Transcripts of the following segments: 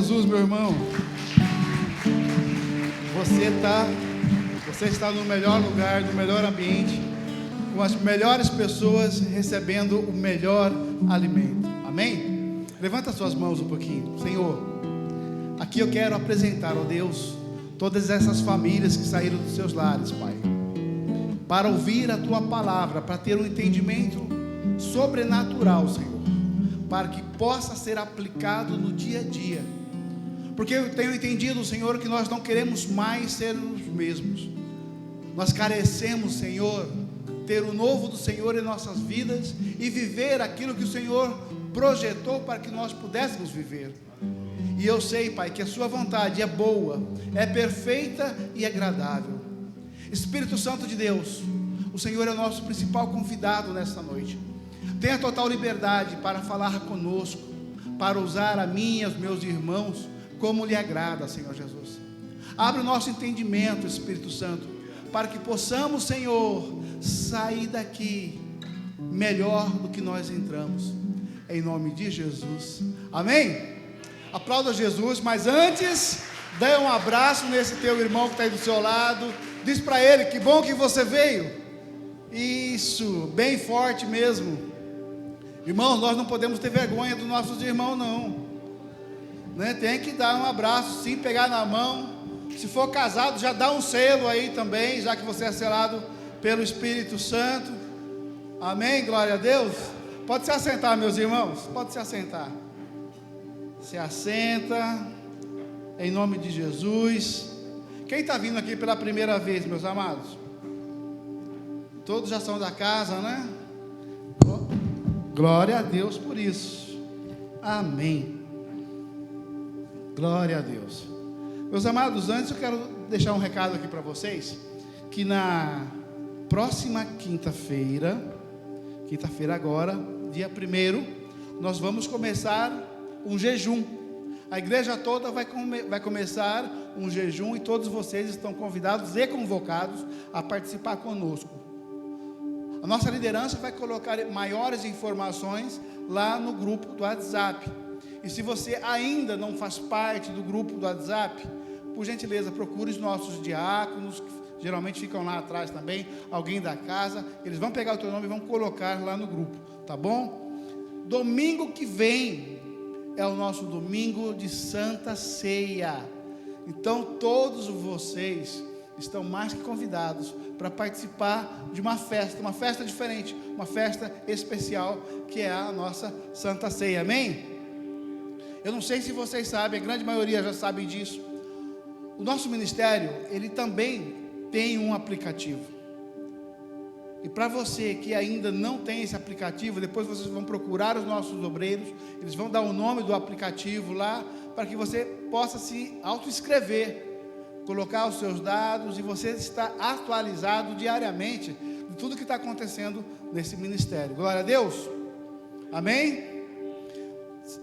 Jesus, meu irmão. Você está no melhor lugar, no melhor ambiente, com as melhores pessoas, recebendo o melhor alimento. Amém? Levanta suas mãos um pouquinho. Senhor, aqui eu quero apresentar, ó Deus, todas essas famílias que saíram dos seus lares, Pai, para ouvir a Tua palavra, para ter um entendimento sobrenatural, Senhor, para que possa ser aplicado no dia a dia. Porque eu tenho entendido, Senhor, que nós não queremos mais ser os mesmos. Nós carecemos, Senhor, ter o novo do Senhor em nossas vidas e viver aquilo que o Senhor projetou para que nós pudéssemos viver. E eu sei, Pai, que a Sua vontade é boa, é perfeita e agradável. Espírito Santo de Deus, o Senhor é o nosso principal convidado nesta noite. Tenha total liberdade para falar conosco, para usar a mim e os meus irmãos como lhe agrada, Senhor Jesus. Abre o nosso entendimento, Espírito Santo, para que possamos, Senhor, sair daqui melhor do que nós entramos, em nome de Jesus, amém? Aplauda Jesus, mas antes, dê um abraço nesse teu irmão que está aí do seu lado, diz para ele, que bom que você veio, isso, bem forte mesmo. Irmãos, nós não podemos ter vergonha dos nossos irmãos não, né? Tem que dar um abraço sim, pegar na mão. Se for casado, já dá um selo aí também, já que você é selado pelo Espírito Santo, amém, glória a Deus. Pode se assentar, meus irmãos, pode se assentar, se assenta, em nome de Jesus. Quem está vindo aqui pela primeira vez, meus amados? Todos já são da casa, né? Glória a Deus por isso, amém, glória a Deus. Meus amados, antes eu quero deixar um recado aqui para vocês, que na próxima quinta-feira agora, dia 1º, nós vamos começar um jejum. A igreja toda vai começar um jejum e todos vocês estão convidados e convocados a participar conosco. A nossa liderança vai colocar maiores informações lá no grupo do WhatsApp. E se você ainda não faz parte do grupo do WhatsApp, por gentileza, procure os nossos diáconos, que geralmente ficam lá atrás também, alguém da casa, eles vão pegar o teu nome e vão colocar lá no grupo, tá bom? Domingo que vem é o nosso domingo de Santa Ceia. Então todos vocês estão mais que convidados para participar de uma festa diferente, uma festa especial, que é a nossa Santa Ceia, amém? Eu não sei se vocês sabem, a grande maioria já sabe disso. O nosso ministério, ele também tem um aplicativo. E para você que ainda não tem esse aplicativo, depois vocês vão procurar os nossos obreiros, eles vão dar o nome do aplicativo lá, para que você possa se autoinscrever, colocar os seus dados e você está atualizado diariamente de tudo que está acontecendo nesse ministério. Glória a Deus, amém?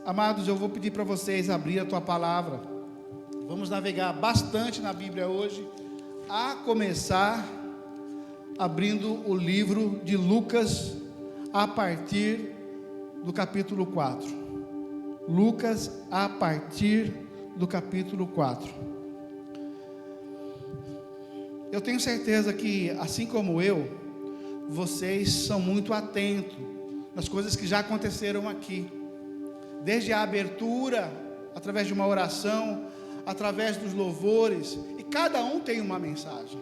Amados, eu vou pedir para vocês abrir a tua palavra. Vamos navegar bastante na Bíblia hoje, a começar abrindo o livro de Lucas, a partir do capítulo 4. Lucas, a partir do capítulo 4. Eu tenho certeza que, assim como eu, vocês são muito atentos nas coisas que já aconteceram aqui, desde a abertura, através de uma oração, através dos louvores, e cada um tem uma mensagem.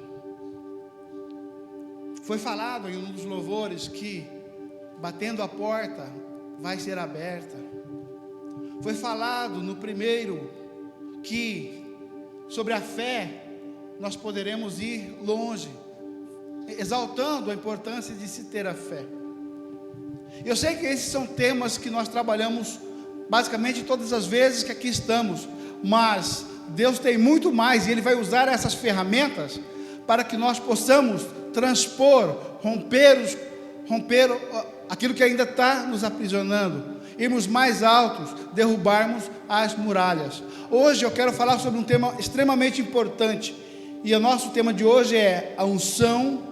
Foi falado em um dos louvores que, batendo a porta, vai ser aberta. Foi falado no primeiro que, sobre a fé, nós poderemos ir longe, exaltando a importância de se ter a fé. Eu sei que esses são temas que nós trabalhamos basicamente todas as vezes que aqui estamos, mas Deus tem muito mais, e Ele vai usar essas ferramentas para que nós possamos transpor, romper aquilo que ainda está nos aprisionando, irmos mais altos, derrubarmos as muralhas. Hoje eu quero falar sobre um tema extremamente importante, e o nosso tema de hoje é a unção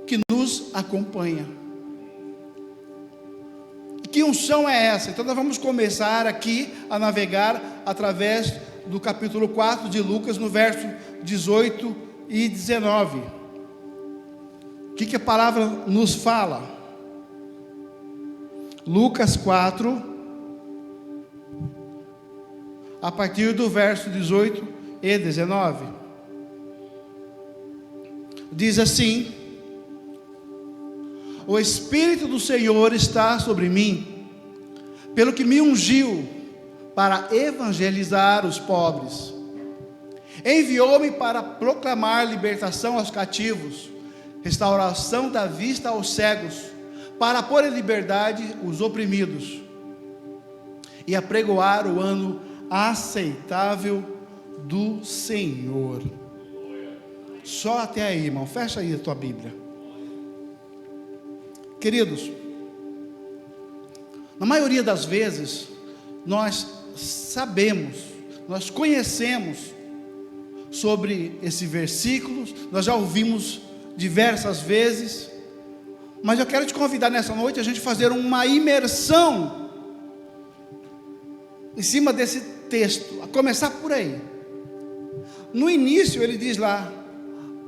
que nos acompanha. Que unção é essa? Então nós vamos começar aqui a navegar através do capítulo 4 de Lucas, no verso 18 e 19. O que a palavra nos fala? Lucas 4, a partir do verso 18 e 19. Diz assim: o Espírito do Senhor está sobre mim, pelo que me ungiu para evangelizar os pobres. Enviou-me para proclamar libertação aos cativos, restauração da vista aos cegos, para pôr em liberdade os oprimidos, e apregoar o ano aceitável do Senhor. Só até aí, irmão. Fecha aí a tua Bíblia. Queridos, na maioria das vezes, nós sabemos, nós conhecemos sobre esse versículo, nós já ouvimos diversas vezes, mas eu quero te convidar nessa noite a gente fazer uma imersão em cima desse texto, a começar por aí. No início ele diz lá: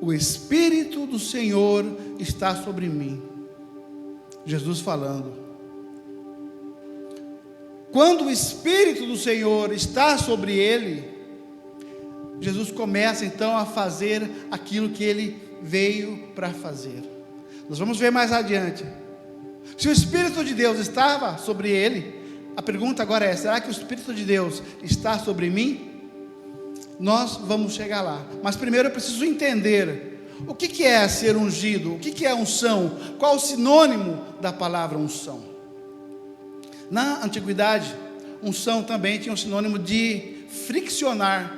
o Espírito do Senhor está sobre mim. Jesus falando. Quando o Espírito do Senhor está sobre ele, Jesus começa então a fazer aquilo que ele veio para fazer. Nós vamos ver mais adiante. Se o Espírito de Deus estava sobre ele, a pergunta agora é: será que o Espírito de Deus está sobre mim? Nós vamos chegar lá, mas primeiro eu preciso entender o que é ser ungido, o que é unção, qual o sinônimo da palavra unção. Na antiguidade, unção também tinha um sinônimo de friccionar,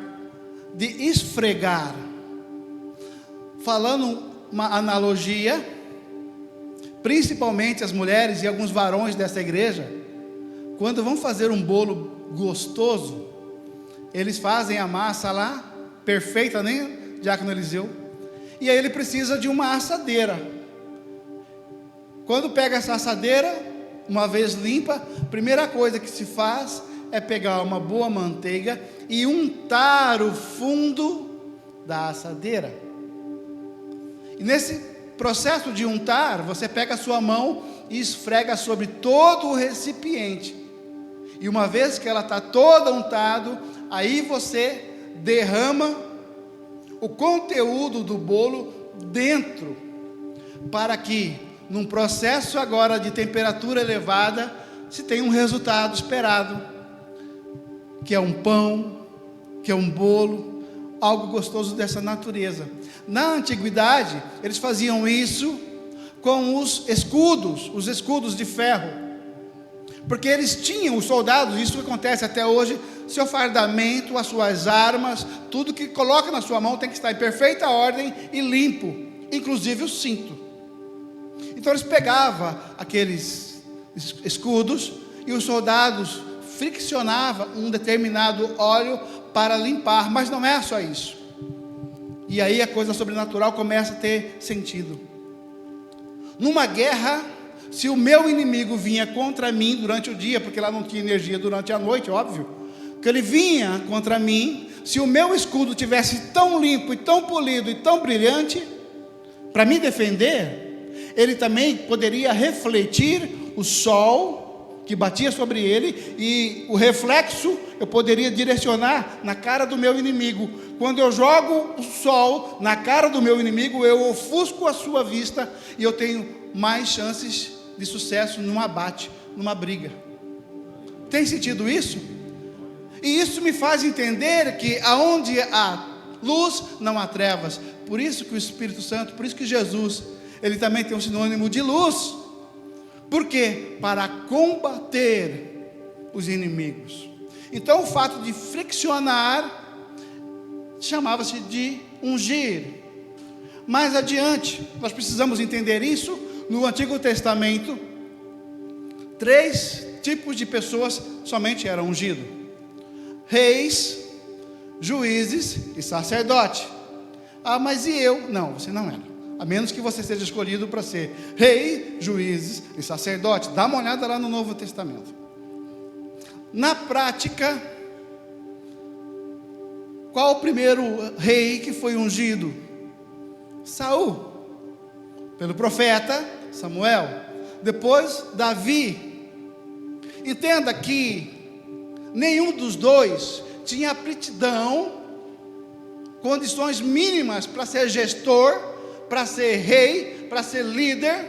de esfregar. Falando uma analogia, principalmente as mulheres e alguns varões dessa igreja, quando vão fazer um bolo gostoso, eles fazem a massa lá, perfeita, nem Diácono Eliseu, e aí ele precisa de uma assadeira. Quando pega essa assadeira, uma vez limpa, a primeira coisa que se faz é pegar uma boa manteiga e untar o fundo da assadeira. E nesse processo de untar, você pega a sua mão e esfrega sobre todo o recipiente. E uma vez que ela está toda untada, aí você derrama o conteúdo do bolo dentro, para que num processo agora de temperatura elevada se tenha um resultado esperado, que é um pão, que é um bolo, algo gostoso dessa natureza. Na antiguidade eles faziam isso com os escudos de ferro, porque eles tinham, os soldados, isso acontece até hoje, seu fardamento, as suas armas, tudo que coloca na sua mão tem que estar em perfeita ordem e limpo, inclusive o cinto. Então eles pegavam aqueles escudos e os soldados friccionavam um determinado óleo para limpar, mas não é só isso. E aí a coisa sobrenatural começa a ter sentido. Numa guerra, se o meu inimigo vinha contra mim durante o dia, porque lá não tinha energia durante a noite, óbvio, que ele vinha contra mim, se o meu escudo tivesse tão limpo e tão polido e tão brilhante, para me defender, ele também poderia refletir o sol que batia sobre ele, e o reflexo eu poderia direcionar na cara do meu inimigo. Quando eu jogo o sol na cara do meu inimigo, eu ofusco a sua vista, e eu tenho mais chances de sucesso num abate, numa briga. Tem sentido isso? E isso me faz entender que aonde há luz, não há trevas. Por isso que o Espírito Santo, por isso que Jesus, ele também tem um sinônimo de luz. Por quê? Para combater os inimigos. Então o fato de friccionar chamava-se de ungir. Mais adiante, nós precisamos entender isso. No Antigo Testamento, 3 tipos de pessoas somente eram ungidos: reis, juízes e sacerdote. Ah, mas e eu? Não, você não era. a menos que você seja escolhido para ser rei, juízes e sacerdote. Dá uma olhada lá no Novo Testamento. Na prática, qual o primeiro rei que foi ungido? Saul, pelo profeta Samuel. Depois Davi. Entenda que nenhum dos dois tinha aptidão, condições mínimas para ser gestor, para ser rei, para ser líder.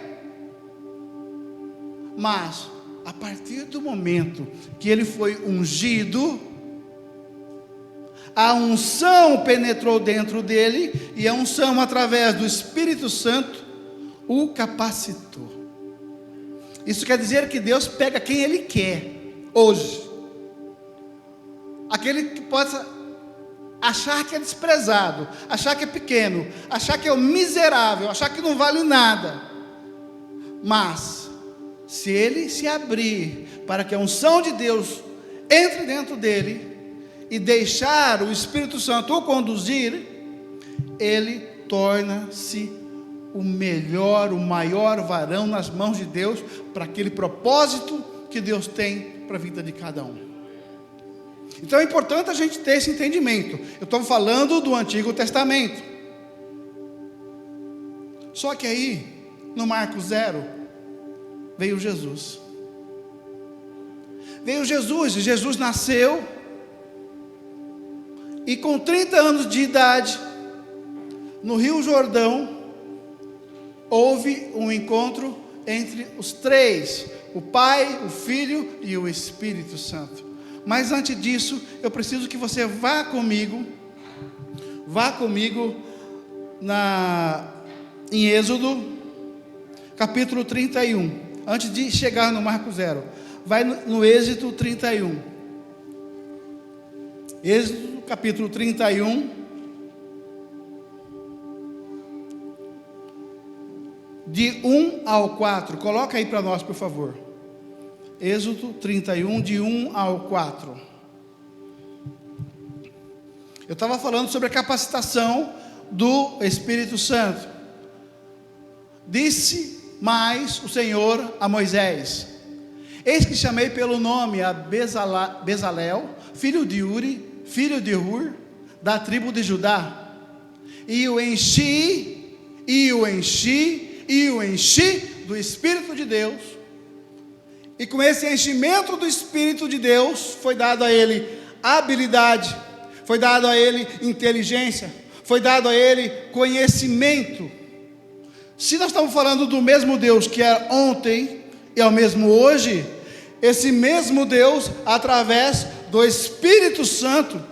Mas a partir do momento que ele foi ungido, a unção penetrou dentro dele, e a unção, através do Espírito Santo, o capacitou. Isso quer dizer que Deus pega quem Ele quer, hoje. Aquele que possa achar que é desprezado, achar que é pequeno, achar que é o miserável, achar que não vale nada. Mas, se ele se abrir para que a unção de Deus entre dentro dele, e deixar o Espírito Santo o conduzir, ele torna-se o melhor, o maior varão nas mãos de Deus, para aquele propósito que Deus tem para a vida de cada um. Então é importante a gente ter esse entendimento. Eu estou falando do Antigo Testamento. Só que aí, no Marcos 0, veio Jesus. Veio Jesus, e Jesus nasceu, e com 30 anos de idade, no Rio Jordão, houve um encontro entre os três: o Pai, o Filho e o Espírito Santo. Mas antes disso, eu preciso que você vá comigo em Êxodo, capítulo 31. Antes de chegar no Marcos 0, vai no Êxodo 31. Êxodo capítulo 31, de 1 ao 4, coloca aí para nós, por favor. Êxodo 31, de 1 ao 4. Eu estava falando sobre a capacitação do Espírito Santo. Disse mais o Senhor a Moisés: eis que chamei pelo nome a Bezalel, filho de Uri, filho de Hur, da tribo de Judá, e o enchi do Espírito de Deus. E com esse enchimento do Espírito de Deus, foi dado a ele habilidade, foi dado a ele inteligência, foi dado a ele conhecimento. Se nós estamos falando do mesmo Deus que é ontem e é o mesmo hoje, esse mesmo Deus, através do Espírito Santo,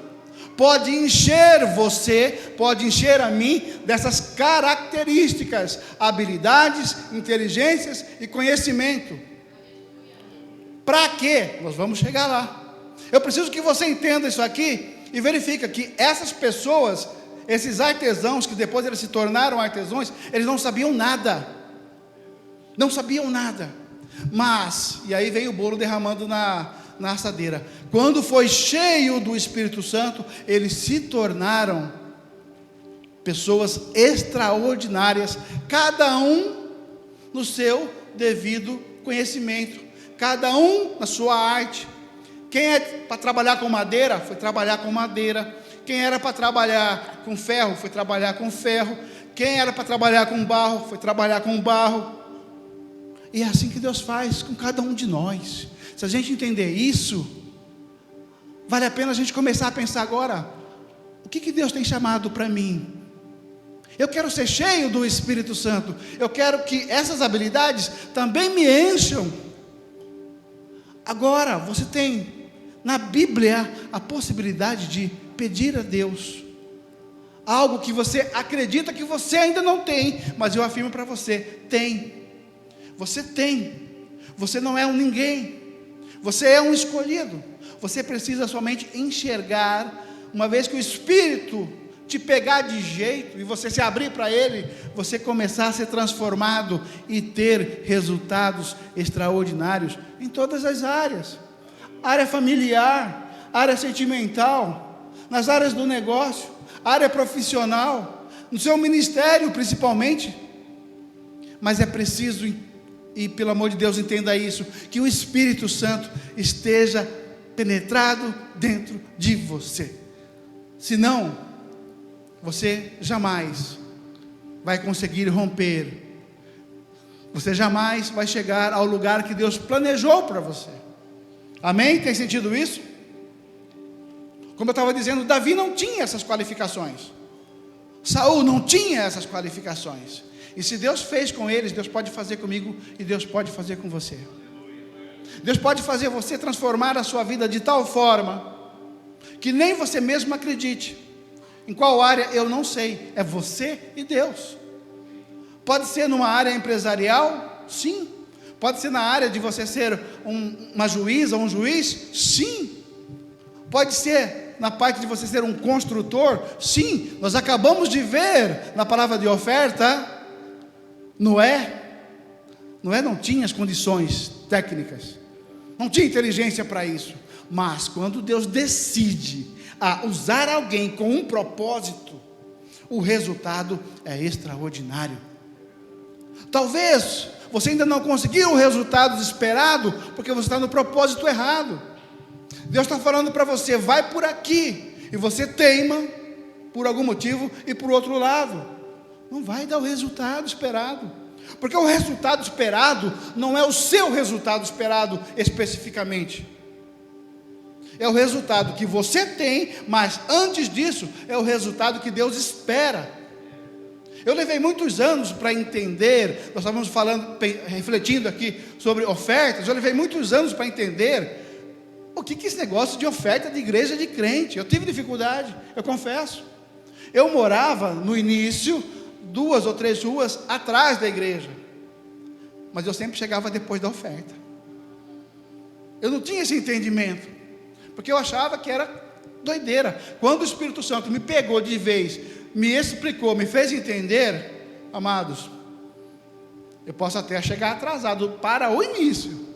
pode encher você, pode encher a mim dessas características, habilidades, inteligências e conhecimento. Para quê? Nós vamos chegar lá. Eu preciso que você entenda isso aqui e verifique que essas pessoas, esses artesãos, que depois eles se tornaram artesãos, eles não sabiam nada. Não sabiam nada. Mas, e aí veio o bolo derramando na assadeira. Quando foi cheio do Espírito Santo, eles se tornaram pessoas extraordinárias, cada um no seu devido conhecimento, cada um na sua arte. Quem é para trabalhar com madeira, foi trabalhar com madeira. Quem era para trabalhar com ferro, foi trabalhar com ferro. Quem era para trabalhar com barro, foi trabalhar com barro. E é assim que Deus faz com cada um de nós. Se a gente entender isso, vale a pena a gente começar a pensar agora: o que Deus tem chamado para mim? Eu quero ser cheio do Espírito Santo. Eu quero que essas habilidades também me encham. Agora, você tem na Bíblia a possibilidade de pedir a Deus algo que você acredita que você ainda não tem, mas eu afirmo para você: tem. Você tem. Você não é um ninguém. Você é um escolhido. Você precisa somente enxergar. Uma vez que o Espírito te pegar de jeito e você se abrir para Ele, você começar a ser transformado e ter resultados extraordinários em todas as áreas. Área familiar, área sentimental, nas áreas do negócio, área profissional, no seu ministério principalmente. Mas é preciso, e pelo amor de Deus entenda isso, que o Espírito Santo esteja penetrado dentro de você. Senão, você jamais vai conseguir romper. Você jamais vai chegar ao lugar que Deus planejou para você. Amém? Tem sentido isso? Como eu estava dizendo, Davi não tinha essas qualificações. Saul não tinha essas qualificações. E se Deus fez com eles, Deus pode fazer comigo e Deus pode fazer com você. Deus pode fazer você transformar a sua vida de tal forma que nem você mesmo acredite. Em qual área eu não sei, é você e Deus. Pode ser numa área empresarial? Sim. Pode ser na área de você ser uma juíza, um juiz? Sim. Pode ser na parte de você ser um construtor? Sim. Nós acabamos de ver na palavra de oferta, Noé não tinha as condições técnicas, não tinha inteligência para isso, mas quando Deus decide a usar alguém com um propósito, o resultado é extraordinário. Talvez você ainda não conseguiu o resultado esperado, porque você está no propósito errado. Deus está falando para você, vai por aqui, e você teima, por algum motivo, e por outro lado, não vai dar o resultado esperado, porque o resultado esperado, não é o seu resultado esperado especificamente, é o resultado que você tem, mas antes disso, é o resultado que Deus espera. Eu levei muitos anos para entender, nós estávamos refletindo aqui sobre ofertas, eu levei muitos anos para entender, o que é esse negócio de oferta de igreja de crente? Eu tive dificuldade, eu confesso. Eu morava no início, 2 ou 3 ruas atrás da igreja, mas eu sempre chegava depois da oferta. Eu não tinha esse entendimento, porque eu achava que era doideira. Quando o Espírito Santo me pegou de vez, me explicou, me fez entender, amados, eu posso até chegar atrasado para o início,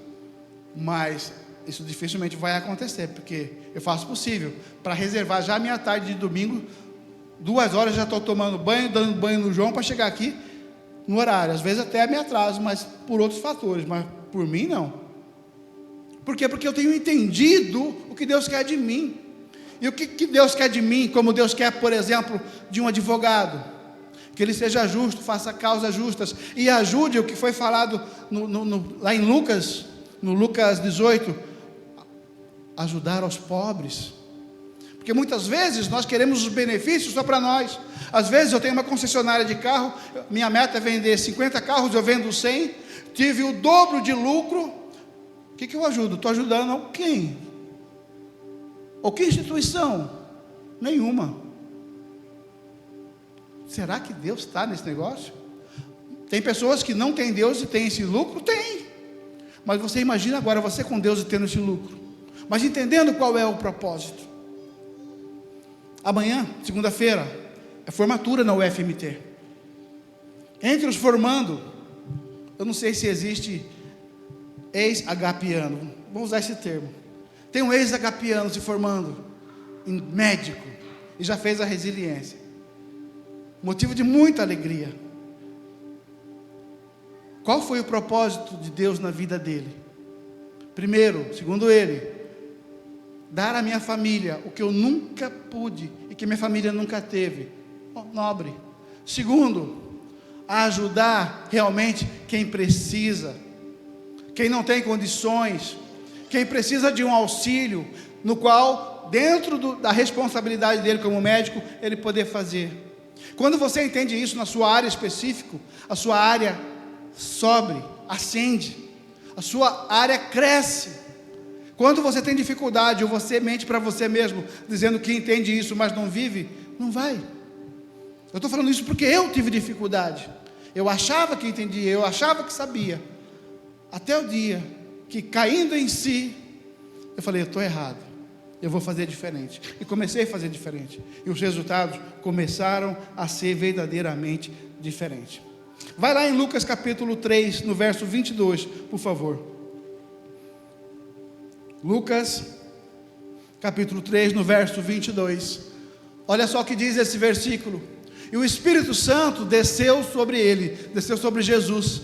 mas isso dificilmente vai acontecer, porque eu faço o possível para reservar já a minha tarde de domingo, 2 horas já estou tomando banho, dando banho no João para chegar aqui no horário. Às vezes até me atraso, mas por outros fatores, mas por mim não. Por quê? Porque eu tenho entendido o que Deus quer de mim. E o que Deus quer de mim, como Deus quer, por exemplo, de um advogado, que ele seja justo, faça causas justas, e ajude o que foi falado lá em Lucas, no Lucas 18, ajudar aos pobres. Porque muitas vezes nós queremos os benefícios só para nós. Às vezes eu tenho uma concessionária de carro, minha meta é vender 50 carros, eu vendo 100, tive o dobro de lucro. O que eu ajudo? Estou ajudando quem? Ou que instituição? Nenhuma. Será que Deus está nesse negócio? Tem pessoas que não têm Deus e têm esse lucro? Tem. Mas você imagina agora você com Deus e tendo esse lucro, mas entendendo qual é o propósito. Amanhã, segunda-feira, é formatura na UFMT. Entre os formando, eu não sei se existe ex-agapiano, vamos usar esse termo. Tem um ex-agapiano se formando em médico e já fez a resiliência. Motivo de muita alegria. Qual foi o propósito de Deus na vida dele? Primeiro, segundo ele, dar à minha família o que eu nunca pude e que minha família nunca teve. Nobre. Segundo, ajudar realmente quem precisa, quem não tem condições, quem precisa de um auxílio, no qual, dentro da responsabilidade dele como médico, ele poder fazer. Quando você entende isso na sua área específica, a sua área sobe, ascende, a sua área cresce. Quando você tem dificuldade, ou você mente para você mesmo, dizendo que entende isso, mas não vive, não vai. Eu estou falando isso porque eu tive dificuldade. Eu achava que entendia, eu achava que sabia, até o dia que, caindo em si, eu falei, eu estou errado, eu vou fazer diferente. E comecei a fazer diferente, e os resultados começaram a ser verdadeiramente diferentes. Vai lá em Lucas capítulo 3, no verso 22, por favor. Lucas capítulo 3, no verso 22. Olha só o que diz esse versículo. E o Espírito Santo desceu sobre ele, desceu sobre Jesus,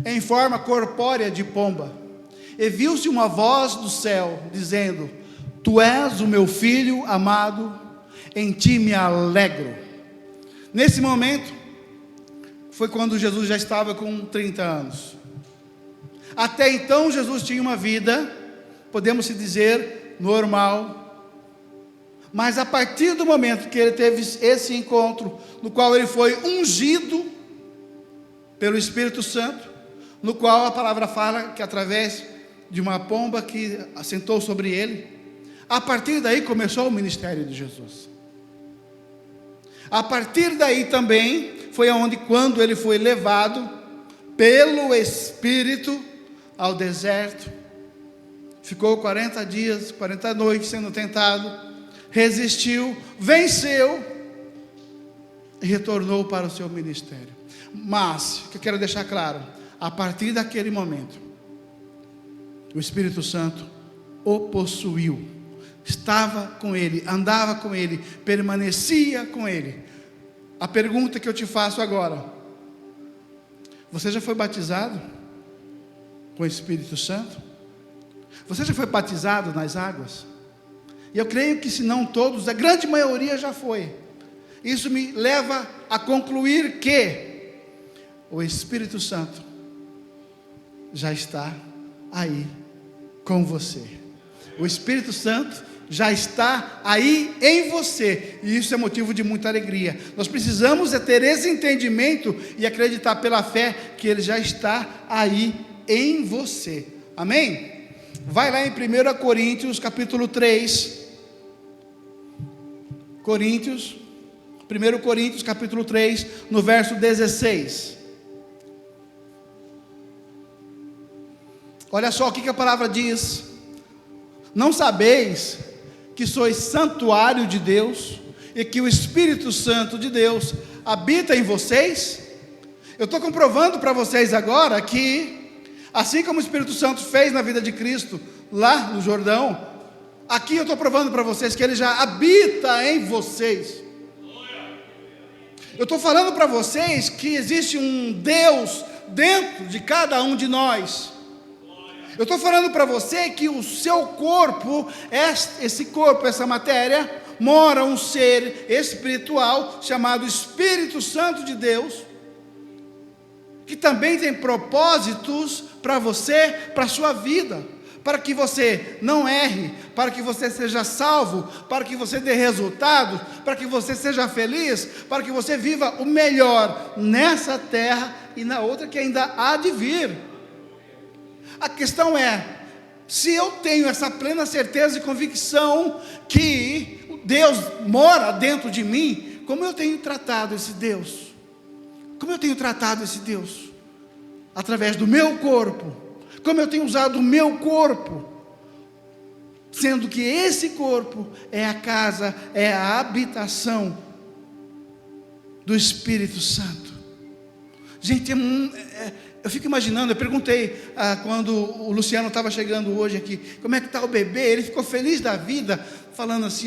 em forma corpórea de pomba. E viu-se uma voz do céu, dizendo: Tu és o meu filho amado, em ti me alegro. Nesse momento, foi quando Jesus já estava com 30 anos. Até então, Jesus tinha uma vida, podemos se dizer, normal. Mas a partir do momento que ele teve esse encontro, no qual ele foi ungido pelo Espírito Santo, no qual a palavra fala que através de uma pomba que assentou sobre ele, a partir daí começou o ministério de Jesus. A partir daí também foi aonde, quando ele foi levado pelo Espírito ao deserto, ficou 40 dias, 40 noites sendo tentado, resistiu, venceu e retornou para o seu ministério. Mas, o que eu quero deixar claro, a partir daquele momento, o Espírito Santo o possuiu, estava com ele, andava com ele, permanecia com ele. A pergunta que eu te faço agora: você já foi batizado com o Espírito Santo? Você já foi batizado nas águas? E eu creio que, se não todos, a grande maioria já foi. Isso me leva a concluir que o Espírito Santo já está aí com você. O Espírito Santo já está aí em você, e isso é motivo de muita alegria. Nós precisamos ter esse entendimento e acreditar pela fé que ele já está aí em você. Amém? Vai lá em 1 Coríntios capítulo 3. 1 Coríntios capítulo 3, no verso 16. Olha só o que a palavra diz: Não sabeis que sois santuário de Deus, e que o Espírito Santo de Deus habita em vocês? Eu estou comprovando para vocês agora que, assim como o Espírito Santo fez na vida de Cristo, lá no Jordão, aqui eu estou provando para vocês que ele já habita em vocês. Eu estou falando para vocês que existe um Deus dentro de cada um de nós. Eu estou falando para você que o seu corpo, esse corpo, essa matéria, mora um ser espiritual chamado Espírito Santo de Deus, que também tem propósitos para você, para a sua vida, para que você não erre, para que você seja salvo, para que você dê resultado, para que você seja feliz, para que você viva o melhor nessa terra e na outra que ainda há de vir. A questão é, se eu tenho essa plena certeza e convicção que Deus mora dentro de mim, como eu tenho tratado esse Deus? Como eu tenho tratado esse Deus? Através do meu corpo. Como eu tenho usado o meu corpo, sendo que esse corpo é a casa, é a habitação do Espírito Santo. Gente, eu fico imaginando, eu perguntei quando o Luciano estava chegando hoje aqui, como é que está o bebê? Ele ficou feliz da vida, falando assim,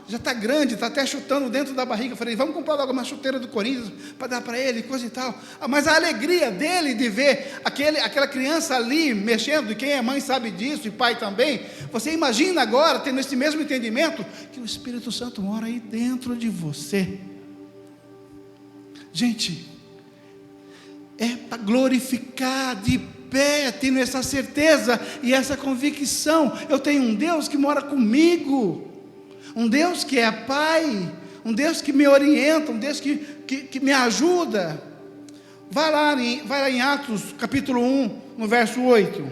já está grande, está até chutando dentro da barriga. Eu falei, vamos comprar logo uma chuteira do Corinthians, para dar para ele, coisa e tal. Mas a alegria dele de ver aquela criança ali, mexendo, e quem é mãe sabe disso, e pai também. Você imagina agora, tendo esse mesmo entendimento, que o Espírito Santo mora aí dentro de você. Gente, é para glorificar de pé, tendo essa certeza e essa convicção. Eu tenho um Deus que mora comigo, um Deus que é Pai, um Deus que me orienta, um Deus que me ajuda. Vai lá em Atos capítulo 1, no verso 8.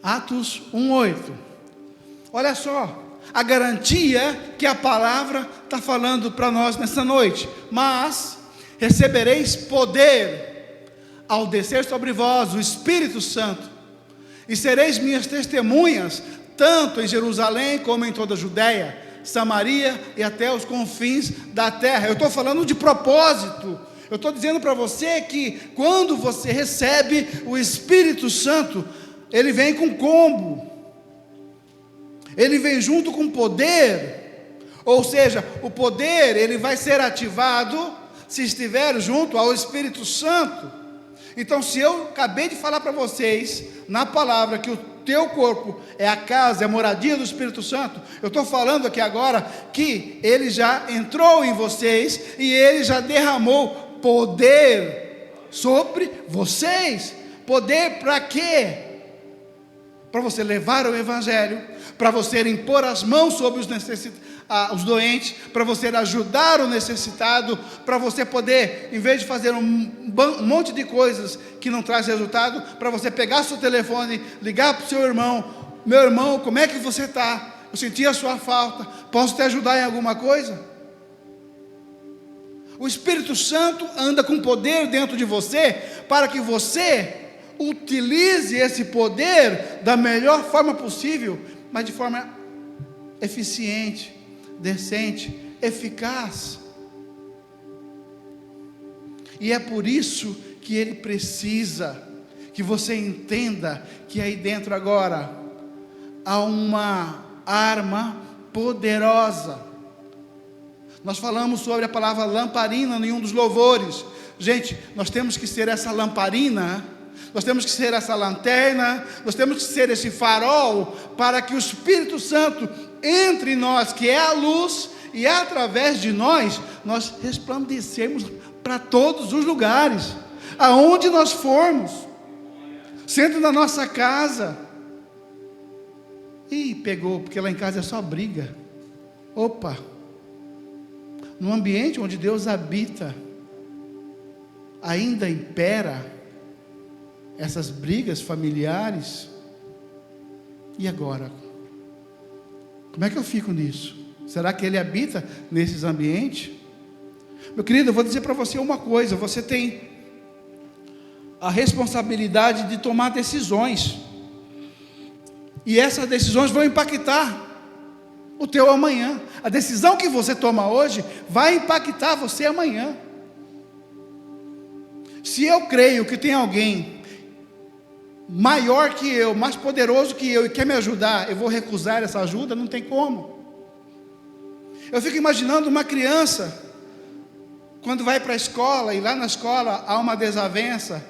Atos 1, 8. Olha só a garantia que a palavra está falando para nós nessa noite. Mas recebereis poder ao descer sobre vós o Espírito Santo, e sereis minhas testemunhas, tanto em Jerusalém como em toda a Judéia, Samaria e até os confins da terra. Eu estou falando de propósito. Eu estou dizendo para você que quando você recebe o Espírito Santo, ele vem com combo. Ele vem junto com poder. Ou seja, o poder, ele vai ser ativado se estiver junto ao Espírito Santo. Então, se eu acabei de falar para vocês, na palavra, que o teu corpo é a casa, é a moradia do Espírito Santo, eu estou falando aqui agora que ele já entrou em vocês e ele já derramou poder sobre vocês. Poder para quê? Para você levar o Evangelho, para você impor as mãos sobre os doentes, para você ajudar o necessitado, para você poder, em vez de fazer um monte de coisas que não traz resultado, para você pegar seu telefone, ligar para o seu irmão: meu irmão, como é que você está? Eu senti a sua falta, posso te ajudar em alguma coisa? O Espírito Santo anda com poder dentro de você, para que você utilize esse poder da melhor forma possível, mas de forma eficiente, decente, eficaz. E é por isso que ele precisa que você entenda que aí dentro agora há uma arma poderosa. Nós falamos sobre a palavra lamparina em um dos louvores. Gente, nós temos que ser essa lamparina, nós temos que ser essa lanterna, nós temos que ser esse farol, para que o Espírito Santo entre em nós, que é a luz, e através de nós resplandecermos para todos os lugares, aonde nós formos, sendo na nossa casa. Ih, pegou, porque lá em casa é só briga. Opa, no ambiente onde Deus habita, ainda impera essas brigas familiares. E agora? Como é que eu fico nisso? Será que Ele habita nesses ambientes? Meu querido, eu vou dizer para você uma coisa: você tem a responsabilidade de tomar decisões, e essas decisões vão impactar o teu amanhã. A decisão que você toma hoje vai impactar você amanhã. Se eu creio que tem alguém maior que eu, mais poderoso que eu, e quer me ajudar, eu vou recusar essa ajuda? Não tem como. Eu fico imaginando uma criança, quando vai para a escola, e lá na escola há uma desavença,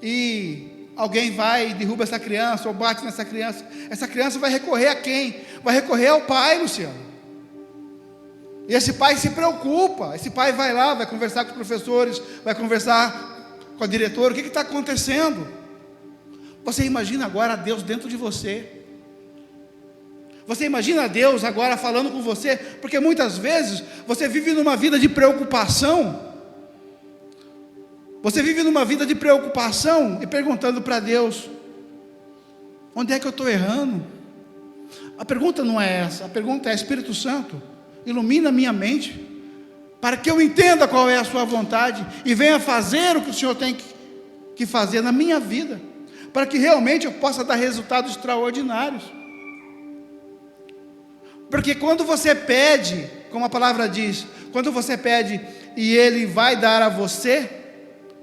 e alguém vai e derruba essa criança, ou bate nessa criança. Essa criança vai recorrer a quem? Vai recorrer ao pai, Luciano. E esse pai se preocupa, esse pai vai lá, vai conversar com os professores, vai conversar com a diretora: o que está acontecendo? Você imagina agora Deus dentro de você? Você imagina Deus agora falando com você? Porque muitas vezes você vive numa vida de preocupação. Você vive numa vida de preocupação e perguntando para Deus: onde é que eu estou errando? A pergunta não é essa, a pergunta é: Espírito Santo, ilumina a minha mente, para que eu entenda qual é a sua vontade, e venha fazer o que o Senhor tem que fazer na minha vida, para que realmente eu possa dar resultados extraordinários. Porque quando você pede, como a palavra diz, quando você pede e Ele vai dar a você,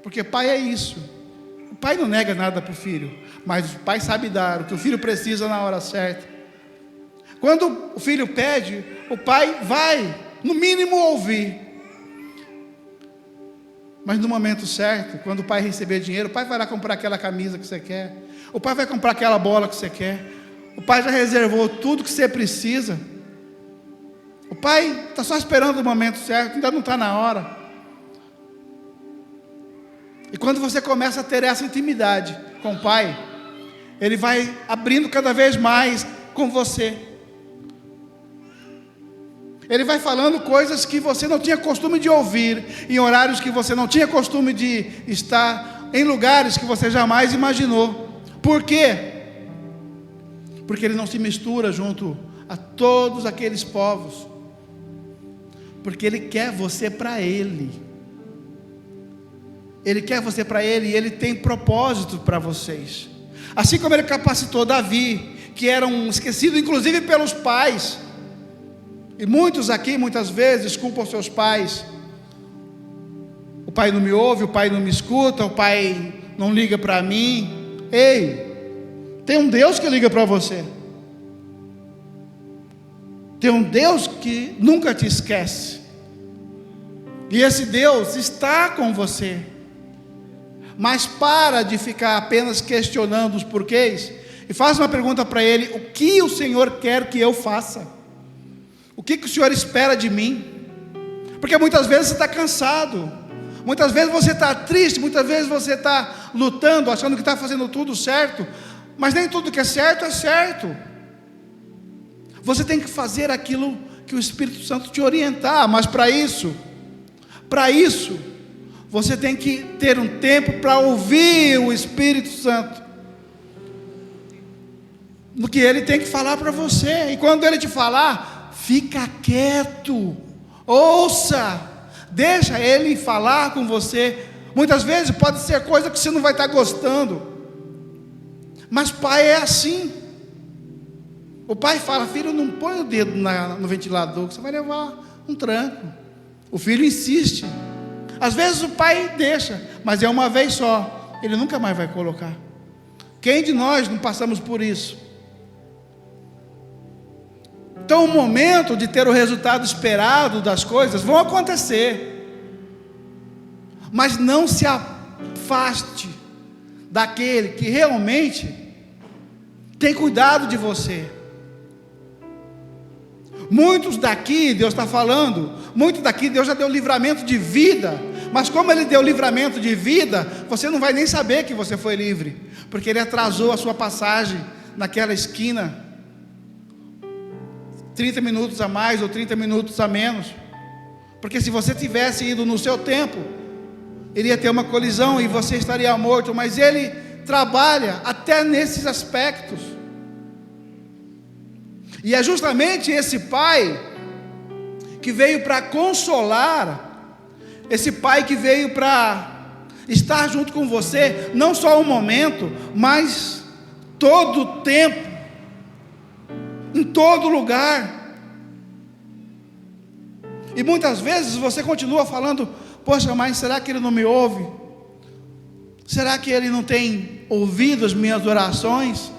porque pai é isso, o pai não nega nada para o filho, mas o pai sabe dar o que o filho precisa na hora certa. Quando o filho pede, o pai vai, no mínimo, ouvir. Mas no momento certo, quando o pai receber dinheiro, o pai vai lá comprar aquela camisa que você quer, o pai vai comprar aquela bola que você quer, o pai já reservou tudo que você precisa. O pai está só esperando o momento certo, ainda não está na hora. E quando você começa a ter essa intimidade com o pai, ele vai abrindo cada vez mais com você. Ele vai falando coisas que você não tinha costume de ouvir, em horários que você não tinha costume de estar, em lugares que você jamais imaginou. Por quê? Porque Ele não se mistura junto a todos aqueles povos, porque Ele quer você para Ele. Ele quer você para Ele, e Ele tem propósito para vocês. Assim como Ele capacitou Davi, que era um esquecido inclusive pelos pais. E muitos aqui, muitas vezes, culpam seus pais. O pai não me ouve, o pai não me escuta, o pai não liga para mim. Ei, tem um Deus que liga para você. Tem um Deus que nunca te esquece. E esse Deus está com você. Mas para de ficar apenas questionando os porquês e faz uma pergunta para Ele: o que o Senhor quer que eu faça? O que o Senhor espera de mim? Porque muitas vezes você está cansado, muitas vezes você está triste, muitas vezes você está lutando, achando que está fazendo tudo certo, mas nem tudo que é certo é certo. Você tem que fazer aquilo que o Espírito Santo te orientar, mas para isso, você tem que ter um tempo para ouvir o Espírito Santo, no que Ele tem que falar para você. E quando Ele te falar, fica quieto, ouça, deixa Ele falar com você. Muitas vezes pode ser coisa que você não vai estar gostando, mas pai é assim. O pai fala: filho, não põe o dedo no ventilador, que você vai levar um tranco. O filho insiste. Às vezes o pai deixa, mas é uma vez só, ele nunca mais vai colocar. Quem de nós não passamos por isso? Então o momento de ter o resultado esperado das coisas vão acontecer, mas não se afaste daquele que realmente tem cuidado de você. Muitos daqui, Deus está falando, muitos daqui Deus já deu livramento de vida, mas como Ele deu livramento de vida, você não vai nem saber que você foi livre, porque Ele atrasou a sua passagem naquela esquina, 30 minutos a mais ou 30 minutos a menos, porque se você tivesse ido no seu tempo, iria ter uma colisão e você estaria morto, mas Ele trabalha até nesses aspectos. E é justamente esse pai que veio para consolar, esse pai que veio para estar junto com você, não só um momento, mas todo o tempo, em todo lugar. E muitas vezes você continua falando: poxa, mas será que Ele não me ouve? Será que Ele não tem ouvido as minhas orações?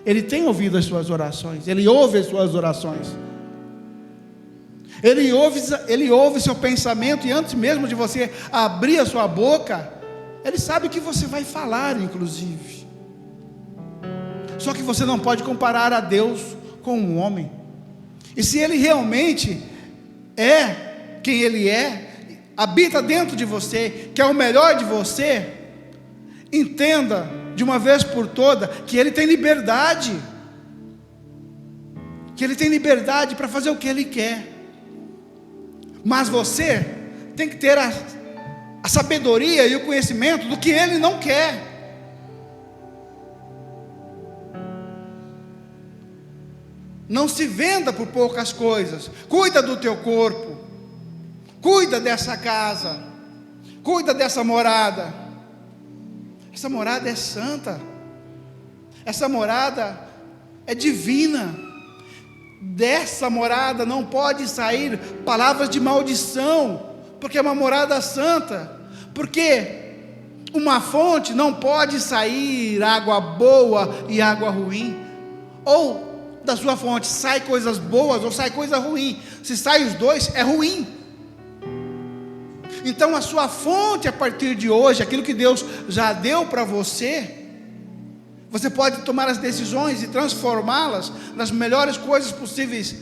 Ele tem ouvido as suas orações, Ele ouve as suas orações, Ele ouve seu pensamento, e antes mesmo de você abrir a sua boca, Ele sabe o que você vai falar, inclusive. Só que você não pode comparar a Deus com um homem. E se Ele realmente é quem Ele é, habita dentro de você, que é o melhor de você, entenda de uma vez por toda que Ele tem liberdade, para fazer o que Ele quer, mas você tem que ter a sabedoria e o conhecimento do que Ele não quer. Não se venda por poucas coisas. Cuida do teu corpo, cuida dessa casa, cuida dessa morada. Essa morada é santa, essa morada é divina. Dessa morada não pode sair palavras de maldição, porque é uma morada santa. Porque uma fonte não pode sair água boa e água ruim, ou da sua fonte sai coisas boas ou sai coisa ruim. Se sai os dois, é ruim. Então a sua fonte, a partir de hoje, aquilo que Deus já deu para você, você pode tomar as decisões e transformá-las nas melhores coisas possíveis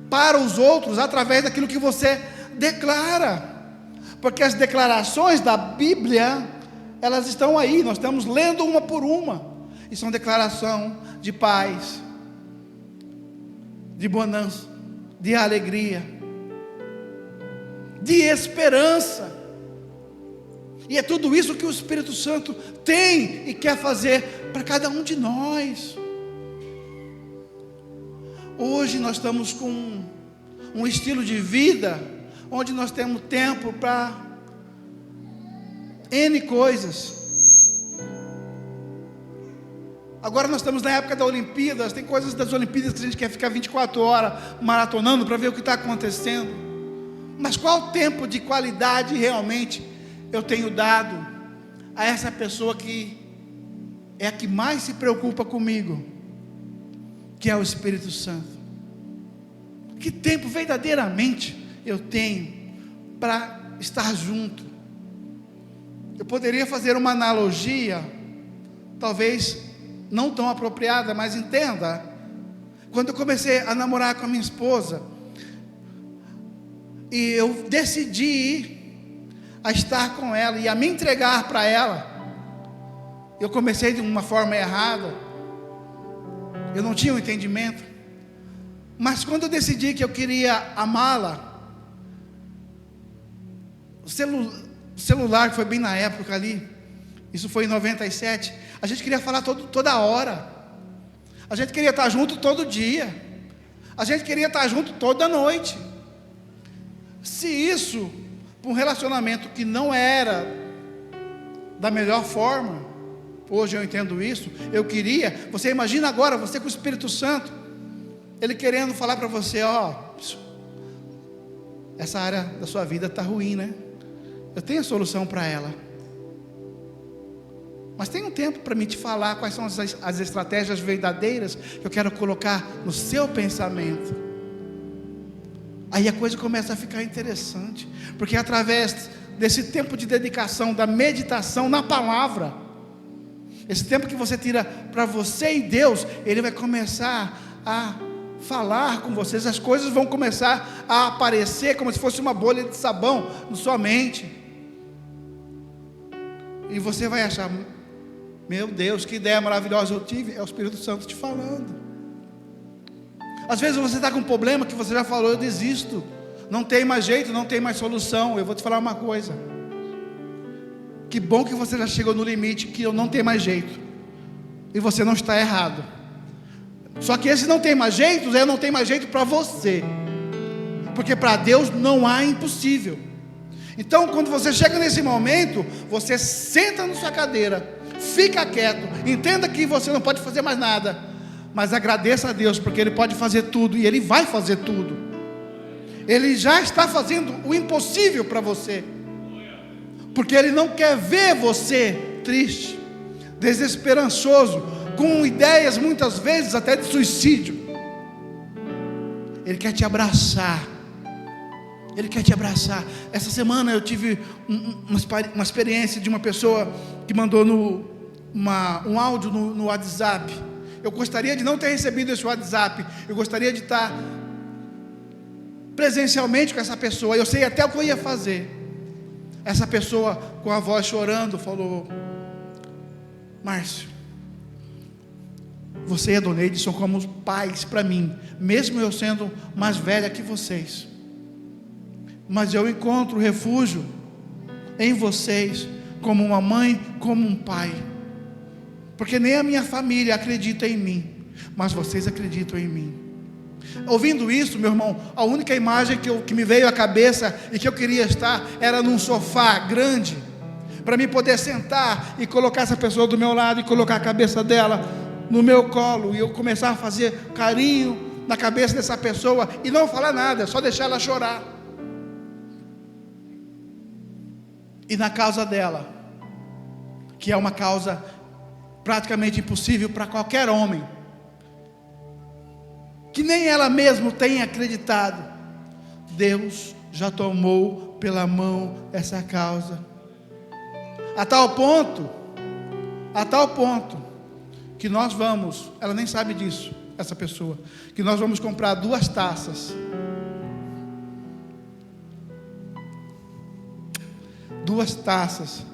para os outros, através daquilo que você declara. Porque as declarações da Bíblia, elas estão aí, nós estamos lendo uma por uma, e são declaração de paz, de bonança, de alegria, de esperança. E é tudo isso que o Espírito Santo tem e quer fazer para cada um de nós. Hoje nós estamos com um estilo de vida onde nós temos tempo para N coisas. Agora nós estamos na época da Olimpíadas, tem coisas das Olimpíadas que a gente quer ficar 24 horas maratonando para ver o que está acontecendo. Mas qual tempo de qualidade realmente eu tenho dado a essa pessoa que é a que mais se preocupa comigo, que é o Espírito Santo? Que tempo verdadeiramente eu tenho para estar junto? Eu poderia fazer uma analogia, talvez não tão apropriada, mas entenda. Quando eu comecei a namorar com a minha esposa, e eu decidi ir a estar com ela e a me entregar para ela, eu comecei de uma forma errada, eu não tinha um entendimento, mas quando eu decidi que eu queria amá-la, o celular, que foi bem na época ali, isso foi em 97, a gente queria falar toda hora, a gente queria estar junto todo dia, a gente queria estar junto toda noite. Se isso, para um relacionamento que não era da melhor forma, hoje eu entendo isso, eu queria, você imagina agora, você com o Espírito Santo, Ele querendo falar para você, essa área da sua vida está ruim, né? Eu tenho a solução para ela, mas tem um tempo para mim te falar quais são as estratégias verdadeiras que eu quero colocar no seu pensamento. Aí a coisa começa a ficar interessante, porque através desse tempo de dedicação, da meditação na palavra, esse tempo que você tira para você e Deus, Ele vai começar a falar com vocês, as coisas vão começar a aparecer como se fosse uma bolha de sabão na sua mente, e você vai achar, meu Deus, que ideia maravilhosa eu tive. É o Espírito Santo te falando. Às vezes você está com um problema que você já falou, eu desisto, não tem mais jeito, não tem mais solução. Eu vou te falar uma coisa, que bom que você já chegou no limite, que eu não tenho mais jeito, e você não está errado. Só que esse não tem mais jeito, não tem mais jeito para você, porque para Deus não há impossível. Então quando você chega nesse momento, você senta na sua cadeira, fica quieto, entenda que você não pode fazer mais nada, mas agradeça a Deus, porque Ele pode fazer tudo, e Ele vai fazer tudo. Ele já está fazendo o impossível para você, porque Ele não quer ver você triste, desesperançoso, com ideias muitas vezes até de suicídio. Ele quer te abraçar. Ele quer te abraçar. Essa semana eu tive uma experiência de uma pessoa que mandou um áudio no WhatsApp. Eu gostaria de não ter recebido esse WhatsApp, eu gostaria de estar presencialmente com essa pessoa, eu sei até o que eu ia fazer. Essa pessoa com a voz chorando falou: Márcio, você e a Dona Neide são como pais para mim, mesmo eu sendo mais velha que vocês, mas eu encontro refúgio em vocês, como uma mãe, como um pai, porque nem a minha família acredita em mim, mas vocês acreditam em mim. Ouvindo isso, meu irmão, a única imagem que me veio à cabeça e que eu queria estar era num sofá grande, para mim poder sentar e colocar essa pessoa do meu lado e colocar a cabeça dela no meu colo, e eu começar a fazer carinho na cabeça dessa pessoa e não falar nada, só deixar ela chorar. E na causa dela, que é uma causa praticamente impossível para qualquer homem, que nem ela mesma tem acreditado, Deus já tomou pela mão essa causa, a tal ponto que nós vamos, ela nem sabe disso, essa pessoa, que nós vamos comprar 2 taças, 2 taças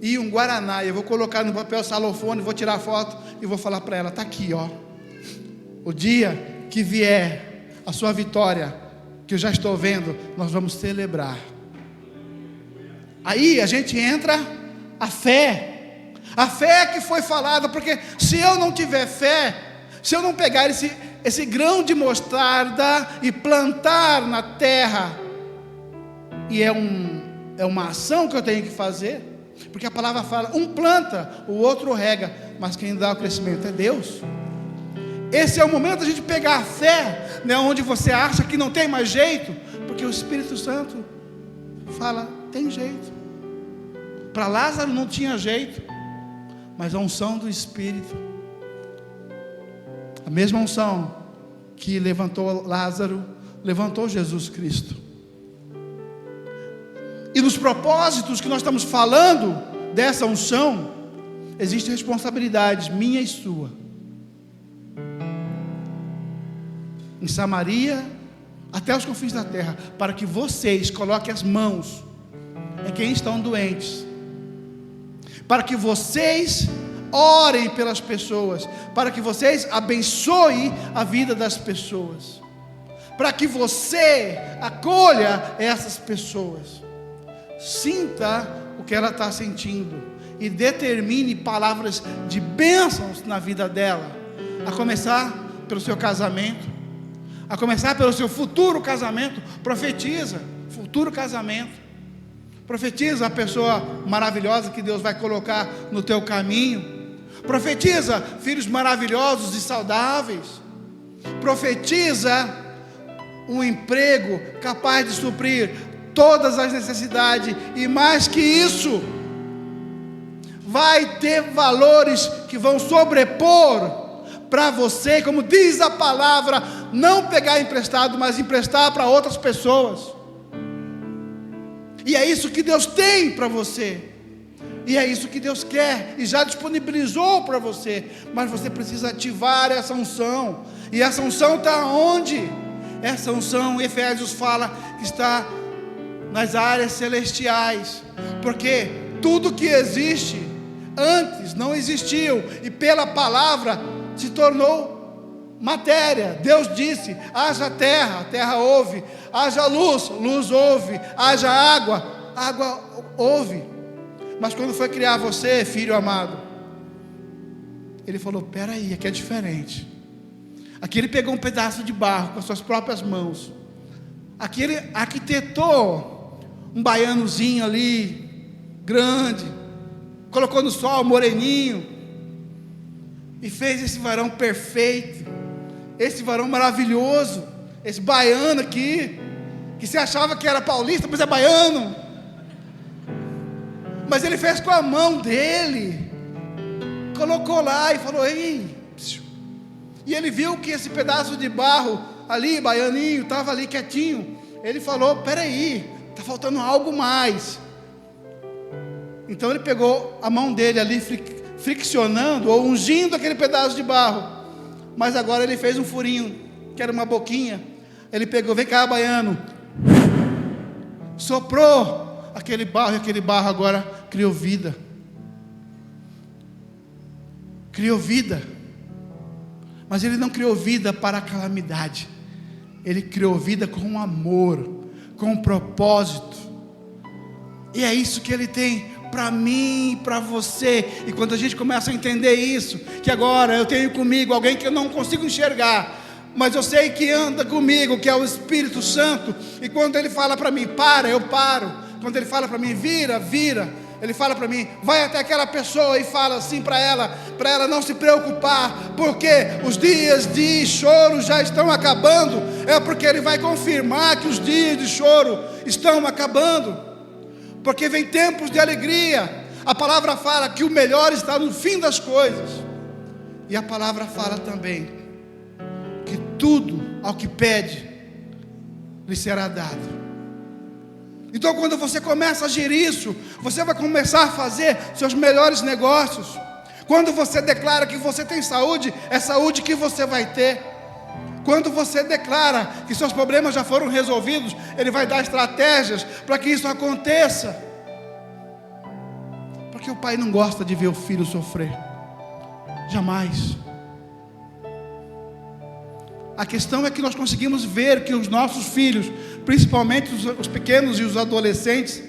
e um guaraná. Eu vou colocar no papel salofone, vou tirar foto e vou falar para ela: está aqui, ó, o dia que vier a sua vitória, que eu já estou vendo, nós vamos celebrar. Aí a gente entra a fé que foi falada, porque se eu não tiver fé, se eu não pegar esse grão de mostarda e plantar na terra, e é uma ação que eu tenho que fazer, porque a palavra fala: um planta, o outro rega, mas quem dá o crescimento é Deus. Esse é o momento da gente pegar a fé, né, onde você acha que não tem mais jeito, porque o Espírito Santo fala: tem jeito. Para Lázaro não tinha jeito, mas a unção do Espírito, a mesma unção que levantou Lázaro, levantou Jesus Cristo. E nos propósitos que nós estamos falando dessa unção, existem responsabilidades minha e sua. Em Samaria, até os confins da terra, para que vocês coloquem as mãos em quem estão doentes, para que vocês orem pelas pessoas, para que vocês abençoem a vida das pessoas, para que você acolha essas pessoas, sinta o que ela está sentindo e determine palavras de bênçãos na vida dela, a começar pelo seu casamento, a começar pelo seu futuro casamento. Profetiza futuro casamento, profetiza a pessoa maravilhosa que Deus vai colocar no teu caminho, profetiza filhos maravilhosos e saudáveis, profetiza um emprego capaz de suprir todas as necessidades, e mais que isso, vai ter valores que vão sobrepor para você, como diz a palavra, não pegar emprestado, mas emprestar para outras pessoas. E é isso que Deus tem para você, e é isso que Deus quer, e já disponibilizou para você, mas você precisa ativar essa unção. E essa unção está onde? Essa unção, Efésios fala que está nas áreas celestiais, porque tudo que existe antes não existiu, e pela palavra se tornou matéria. Deus disse: haja terra, a terra houve; haja luz, luz houve; haja água, água houve. Mas quando foi criar você, filho amado, Ele falou: peraí, aqui é diferente. Aqui Ele pegou um pedaço de barro com as suas próprias mãos. Aqui Ele arquitetou um baianozinho ali, grande, colocou no sol, moreninho, e fez esse varão perfeito, esse varão maravilhoso, esse baiano aqui, que se achava que era paulista, mas é baiano. Mas Ele fez com a mão dele, colocou lá e falou: ei, e Ele viu que esse pedaço de barro ali, baianinho, estava ali quietinho. Ele falou: peraí, está faltando algo mais. Então Ele pegou a mão dele ali, friccionando ou ungindo aquele pedaço de barro, mas agora Ele fez um furinho, que era uma boquinha. Ele pegou: vem cá, baiano, soprou aquele barro, e aquele barro agora criou vida. Criou vida. Mas Ele não criou vida para a calamidade, Ele criou vida com amor, com propósito. E é isso que Ele tem para mim e para você. E quando a gente começa a entender isso, que agora eu tenho comigo alguém que eu não consigo enxergar, mas eu sei que anda comigo, que é o Espírito Santo. E quando Ele fala para mim: para, eu paro. Quando Ele fala para mim: vira, vira. Ele fala para mim: vai até aquela pessoa e fala assim para ela não se preocupar, porque os dias de choro já estão acabando. É porque Ele vai confirmar que os dias de choro estão acabando, porque vem tempos de alegria. A palavra fala que o melhor está no fim das coisas, e a palavra fala também que tudo ao que pede lhe será dado. Então, quando você começa a agir isso, você vai começar a fazer seus melhores negócios. Quando você declara que você tem saúde, é saúde que você vai ter. Quando você declara que seus problemas já foram resolvidos, Ele vai dar estratégias para que isso aconteça. Porque o pai não gosta de ver o filho sofrer, jamais. A questão é que nós conseguimos ver que os nossos filhos, principalmente os pequenos e os adolescentes,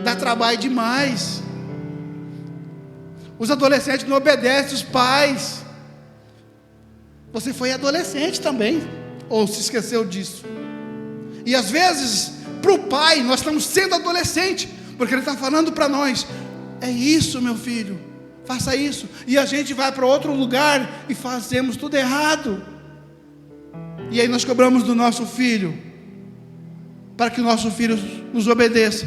dá trabalho demais. Os adolescentes não obedecem os pais. Você foi adolescente também, ou se esqueceu disso? E às vezes, para o pai, nós estamos sendo adolescente, porque ele está falando para nós: é isso, meu filho, faça isso. E a gente vai para outro lugar e fazemos tudo errado. E aí nós cobramos do nosso filho, para que o nosso filho nos obedeça,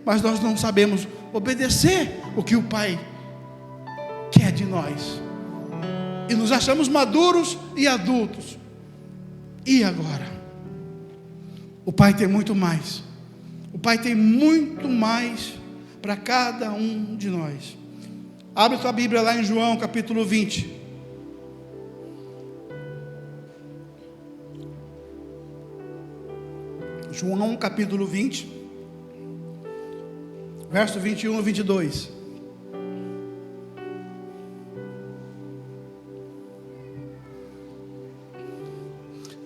mas nós não sabemos obedecer o que o pai quer de nós, e nos achamos maduros e adultos. E agora? O Pai tem muito mais. O Pai tem muito mais para cada um de nós. Abre tua Bíblia lá em João capítulo 20. João capítulo 20, verso 21 e 22.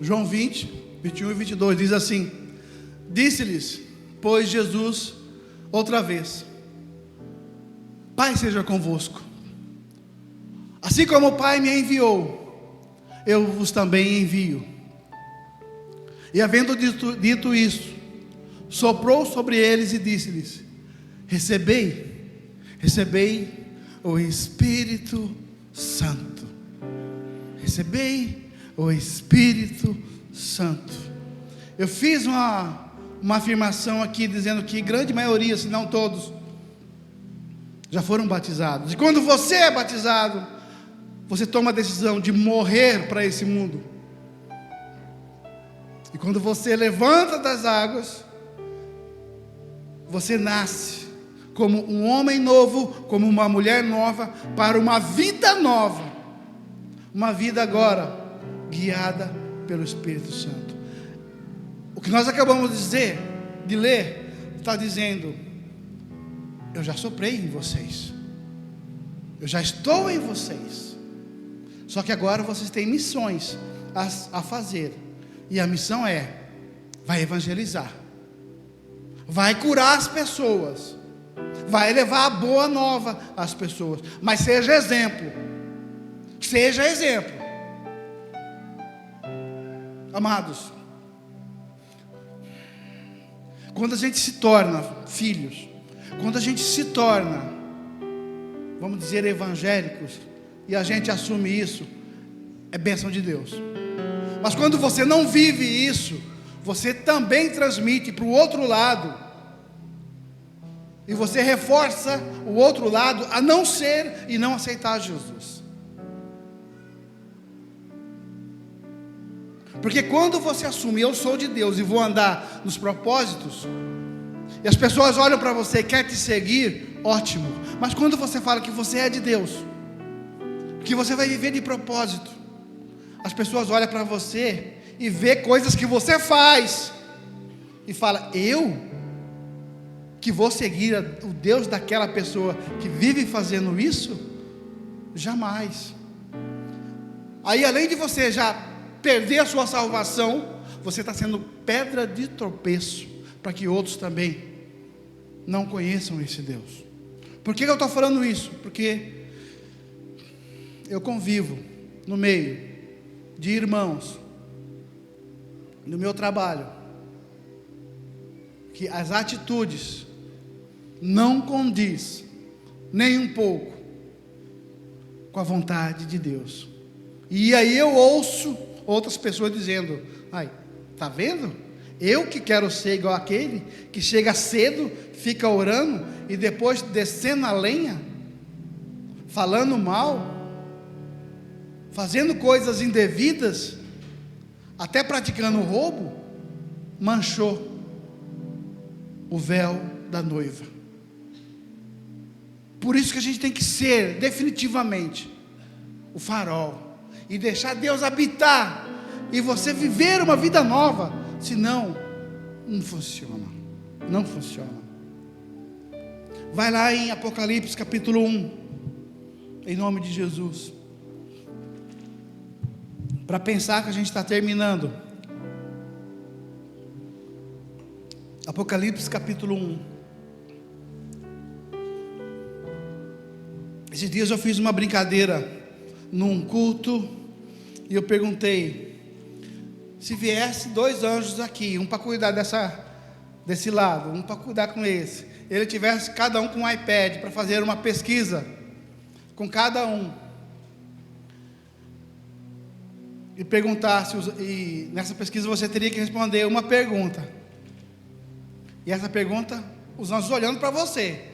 João 20, 21 e 22 diz assim: disse-lhes, pois, Jesus outra vez: Pai seja convosco. Assim como o Pai me enviou, eu vos também envio. E havendo dito isso, soprou sobre eles e disse-lhes: recebei o Espírito Santo. Recebei o Espírito Santo. Eu fiz uma afirmação aqui dizendo que grande maioria, se não todos, já foram batizados. E quando você é batizado, você toma a decisão de morrer para esse mundo. E quando você levanta das águas, você nasce como um homem novo, como uma mulher nova, para uma vida nova. Uma vida agora guiada pelo Espírito Santo. O que nós acabamos de ler, está dizendo: eu já soprei em vocês, eu já estou em vocês, só que agora vocês têm missões a fazer. E a missão vai evangelizar, vai curar as pessoas, vai levar a boa nova às pessoas. Mas seja exemplo, seja exemplo. Amados, quando a gente se torna filhos, quando a gente se torna, vamos dizer, evangélicos, e a gente assume isso, é bênção de Deus. Mas quando você não vive isso, você também transmite para o outro lado, e você reforça o outro lado a não ser e não aceitar Jesus. Porque quando você assume: eu sou de Deus e vou andar nos propósitos, e as pessoas olham para você e querem te seguir, ótimo. Mas quando você fala que você é de Deus, que você vai viver de propósito, as pessoas olham para você e vê coisas que você faz e fala: eu que vou seguir o Deus daquela pessoa que vive fazendo isso? Jamais. Aí, além de você já perder a sua salvação, você está sendo pedra de tropeço para que outros também não conheçam esse Deus. Por que eu estou falando isso? Porque eu convivo no meio de irmãos, no meu trabalho, que as atitudes não condiz nem um pouco com a vontade de Deus. E aí eu ouço outras pessoas dizendo: ai, tá vendo? Eu que quero ser igual aquele que chega cedo, fica orando e depois descendo a lenha, falando mal, fazendo coisas indevidas, até praticando roubo, manchou o véu da noiva. Por isso que a gente tem que ser definitivamente o farol e deixar Deus habitar e você viver uma vida nova. Senão, não funciona. Não funciona. Vai lá em Apocalipse capítulo 1, em nome de Jesus, para pensar que a gente está terminando. Apocalipse capítulo 1. Esses dias eu fiz uma brincadeira num culto e eu perguntei: se viesse 2 anjos aqui, um para cuidar desse lado, um para cuidar com esse, ele tivesse cada um com um iPad para fazer uma pesquisa com cada um, e perguntasse, e nessa pesquisa você teria que responder uma pergunta, e essa pergunta, os anjos olhando para você: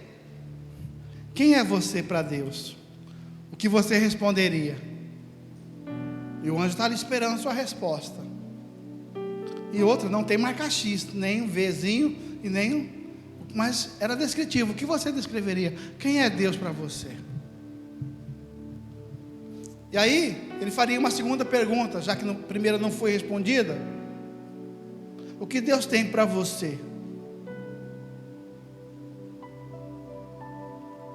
quem é você para Deus? O que você responderia? E o anjo está ali esperando a sua resposta. E outra, não tem marca X, nem um Vzinho e nem um, mas era descritivo. O que você descreveria? Quem é Deus para você? E aí, ele faria uma segunda pergunta, já que a primeira não foi respondida. O que Deus tem para você?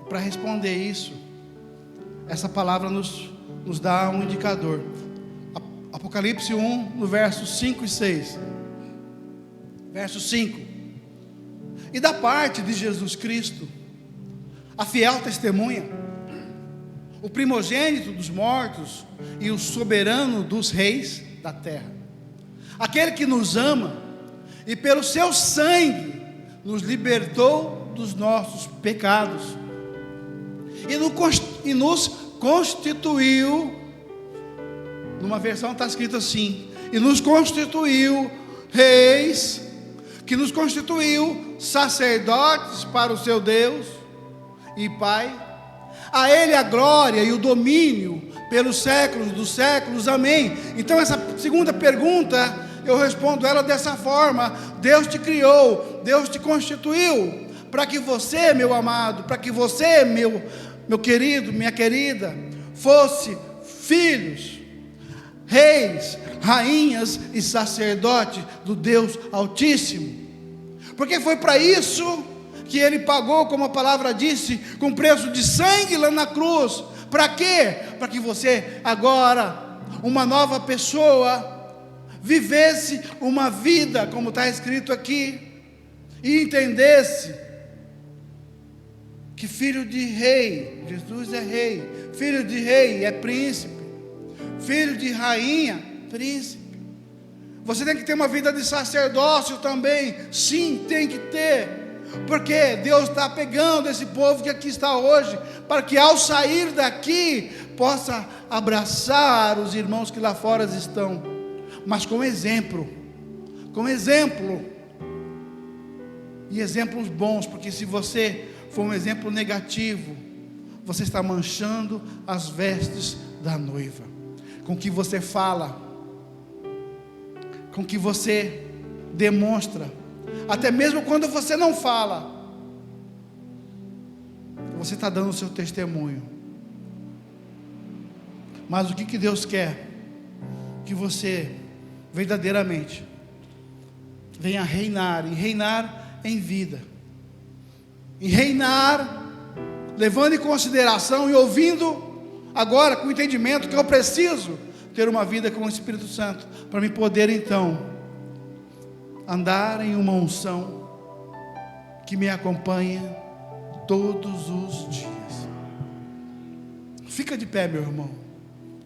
Para responder isso, essa palavra nos dá um indicador. Apocalipse 1, no versos 5 e 6. Verso 5. E da parte de Jesus Cristo, a fiel testemunha, o primogênito dos mortos e o soberano dos reis da terra, aquele que nos ama e pelo seu sangue nos libertou dos nossos pecados e nos constituiu, numa versão está escrito assim, e nos constituiu reis, que nos constituiu sacerdotes para o seu Deus e Pai. A Ele a glória e o domínio pelos séculos dos séculos, amém. Então essa segunda pergunta, eu respondo ela dessa forma: Deus te criou, Deus te constituiu, para que você, meu amado, para que você, meu querido, minha querida, fosse filhos, reis, rainhas e sacerdotes do Deus Altíssimo. Porque foi para isso que Ele pagou, como a palavra disse, com preço de sangue lá na cruz. Para quê? Para que você agora, uma nova pessoa, vivesse uma vida, como está escrito aqui, e entendesse que filho de rei, Jesus é rei, filho de rei é príncipe, filho de rainha, príncipe. Você tem que ter uma vida de sacerdócio também, sim, tem que ter, porque Deus está pegando esse povo que aqui está hoje, para que ao sair daqui, possa abraçar os irmãos que lá fora estão, mas com exemplo, e exemplos bons, porque se você for um exemplo negativo, você está manchando as vestes da noiva, com o que você fala, com o que você demonstra, até mesmo quando você não fala, você está dando o seu testemunho. Mas o que Deus quer? Que você verdadeiramente venha reinar, e reinar em vida, e reinar levando em consideração e ouvindo agora com entendimento que eu preciso ter uma vida com o Espírito Santo, para me poder então andar em uma unção que me acompanha todos os dias. Fica de pé, meu irmão,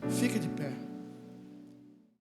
fica de pé.